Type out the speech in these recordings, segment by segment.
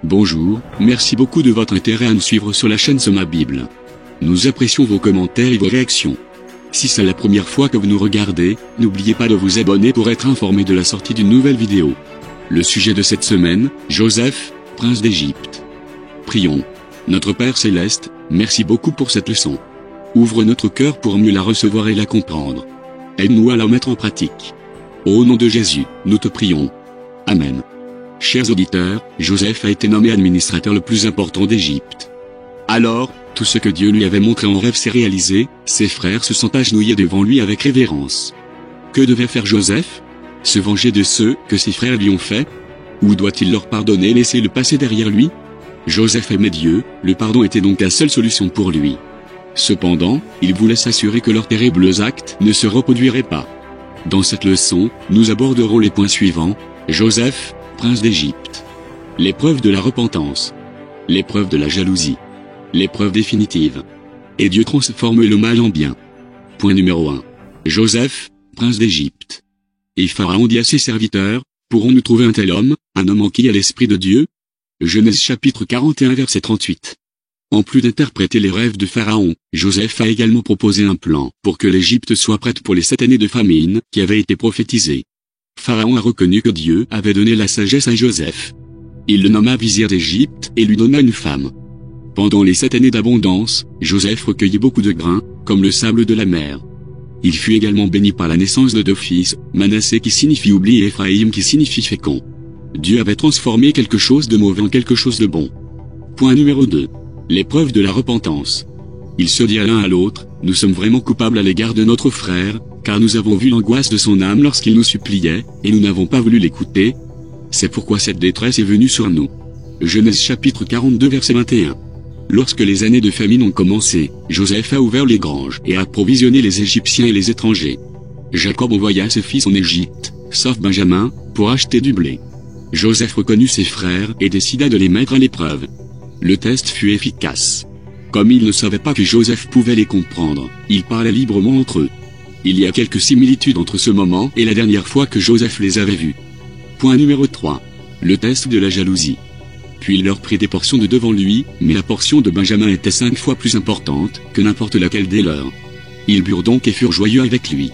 Bonjour, merci beaucoup de votre intérêt à nous suivre sur la chaîne Soma Bible. Nous apprécions vos commentaires et vos réactions. Si c'est la première fois que vous nous regardez, n'oubliez pas de vous abonner pour être informé de la sortie d'une nouvelle vidéo. Le sujet de cette semaine, Joseph, prince d'Égypte. Prions. Notre Père Céleste, merci beaucoup pour cette leçon. Ouvre notre cœur pour mieux la recevoir et la comprendre. Aide-nous à la mettre en pratique. Au nom de Jésus, nous te prions. Amen. Chers auditeurs, Joseph a été nommé administrateur le plus important d'Égypte. Alors, tout ce que Dieu lui avait montré en rêve s'est réalisé, ses frères se sont agenouillés devant lui avec révérence. Que devait faire Joseph? Se venger de ceux que ses frères lui ont fait? Ou doit-il leur pardonner et laisser le passé derrière lui? Joseph aimait Dieu, le pardon était donc la seule solution pour lui. Cependant, il voulait s'assurer que leurs terribles actes ne se reproduiraient pas. Dans cette leçon, nous aborderons les points suivants. Joseph, prince d'Égypte. L'épreuve de la repentance. L'épreuve de la jalousie. L'épreuve définitive. Et Dieu transforme le mal en bien. Point numéro 1. Joseph, prince d'Égypte. Et Pharaon dit à ses serviteurs, pourrons-nous trouver un tel homme, un homme en qui a l'esprit de Dieu? Genèse chapitre 41 verset 38. En plus d'interpréter les rêves de Pharaon, Joseph a également proposé un plan pour que l'Égypte soit prête pour les 7 années de famine qui avaient été prophétisées. Pharaon a reconnu que Dieu avait donné la sagesse à Joseph. Il le nomma vizir d'Égypte et lui donna une femme. Pendant les 7 années d'abondance, Joseph recueillit beaucoup de grains, comme le sable de la mer. Il fut également béni par la naissance de 2 fils, Manassé qui signifie oubli et Éphraïm qui signifie fécond. Dieu avait transformé quelque chose de mauvais en quelque chose de bon. Point numéro 2. L'épreuve de la repentance. Ils se dirent l'un à l'autre, nous sommes vraiment coupables à l'égard de notre frère, car nous avons vu l'angoisse de son âme lorsqu'il nous suppliait, et nous n'avons pas voulu l'écouter. C'est pourquoi cette détresse est venue sur nous. Genèse chapitre 42 verset 21. Lorsque les années de famine ont commencé, Joseph a ouvert les granges et a approvisionné les Égyptiens et les étrangers. Jacob envoya ses fils en Égypte, sauf Benjamin, pour acheter du blé. Joseph reconnut ses frères et décida de les mettre à l'épreuve. Le test fut efficace. Comme ils ne savaient pas que Joseph pouvait les comprendre, ils parlaient librement entre eux. Il y a quelques similitudes entre ce moment et la dernière fois que Joseph les avait vus. Point numéro 3. Le test de la jalousie. Puis il leur prit des portions de devant lui, mais la portion de Benjamin était 5 fois plus importante que n'importe laquelle des leurs. Ils burent donc et furent joyeux avec lui.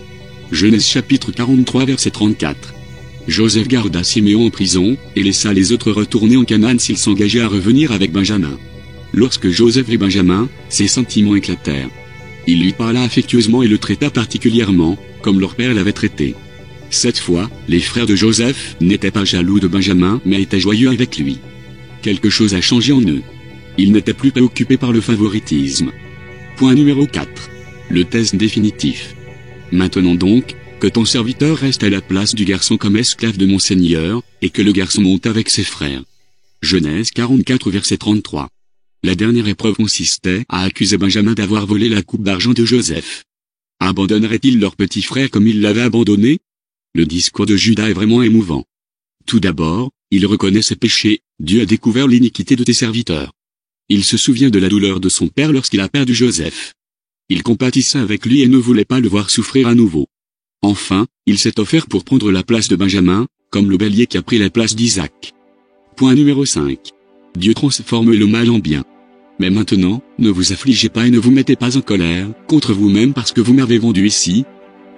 Genèse chapitre 43 verset 34. Joseph garda Siméon en prison, et laissa les autres retourner en Canaan s'ils s'engageaient à revenir avec Benjamin. Lorsque Joseph vit Benjamin, ses sentiments éclatèrent. Il lui parla affectueusement et le traita particulièrement, comme leur père l'avait traité. Cette fois, les frères de Joseph n'étaient pas jaloux de Benjamin mais étaient joyeux avec lui. Quelque chose a changé en eux. Ils n'étaient plus préoccupés par le favoritisme. Point numéro 4. Le test définitif. Maintenant donc, que ton serviteur reste à la place du garçon comme esclave de mon Seigneur, et que le garçon monte avec ses frères. Genèse 44 verset 33. La dernière épreuve consistait à accuser Benjamin d'avoir volé la coupe d'argent de Joseph. Abandonnerait-il leur petit frère comme il l'avait abandonné? Le discours de Judas est vraiment émouvant. Tout d'abord, il reconnaît ses péchés, Dieu a découvert l'iniquité de tes serviteurs. Il se souvient de la douleur de son père lorsqu'il a perdu Joseph. Il compatissait avec lui et ne voulait pas le voir souffrir à nouveau. Enfin, il s'est offert pour prendre la place de Benjamin, comme le bélier qui a pris la place d'Isaac. Point numéro 5. Dieu transforme le mal en bien. Mais maintenant, ne vous affligez pas et ne vous mettez pas en colère contre vous-même parce que vous m'avez vendu ici,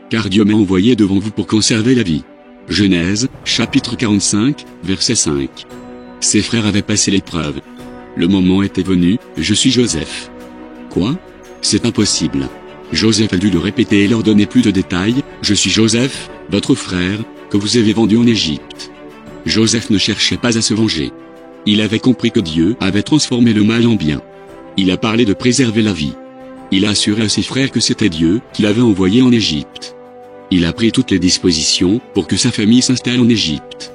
car Dieu m'a envoyé devant vous pour conserver la vie. Genèse, chapitre 45, verset 5. Ses frères avaient passé l'épreuve. Le moment était venu, je suis Joseph. Quoi? C'est impossible. Joseph a dû le répéter et leur donner plus de détails, je suis Joseph, votre frère, que vous avez vendu en Égypte. Joseph ne cherchait pas à se venger. Il avait compris que Dieu avait transformé le mal en bien. Il a parlé de préserver la vie. Il a assuré à ses frères que c'était Dieu qui l'avait envoyé en Égypte. Il a pris toutes les dispositions pour que sa famille s'installe en Égypte.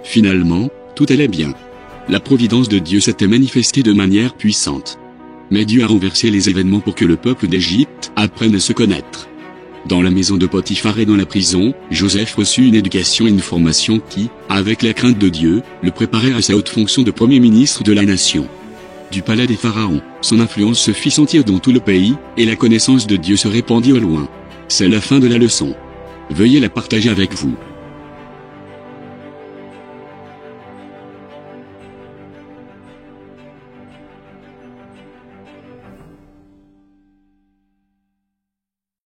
Finalement, tout allait bien. La providence de Dieu s'était manifestée de manière puissante. Mais Dieu a renversé les événements pour que le peuple d'Égypte apprenne à se connaître. Dans la maison de Potiphar et dans la prison, Joseph reçut une éducation et une formation qui, avec la crainte de Dieu, le préparait à sa haute fonction de premier ministre de la nation. Du palais des pharaons, son influence se fit sentir dans tout le pays, et la connaissance de Dieu se répandit au loin. C'est la fin de la leçon. Veuillez la partager avec vous.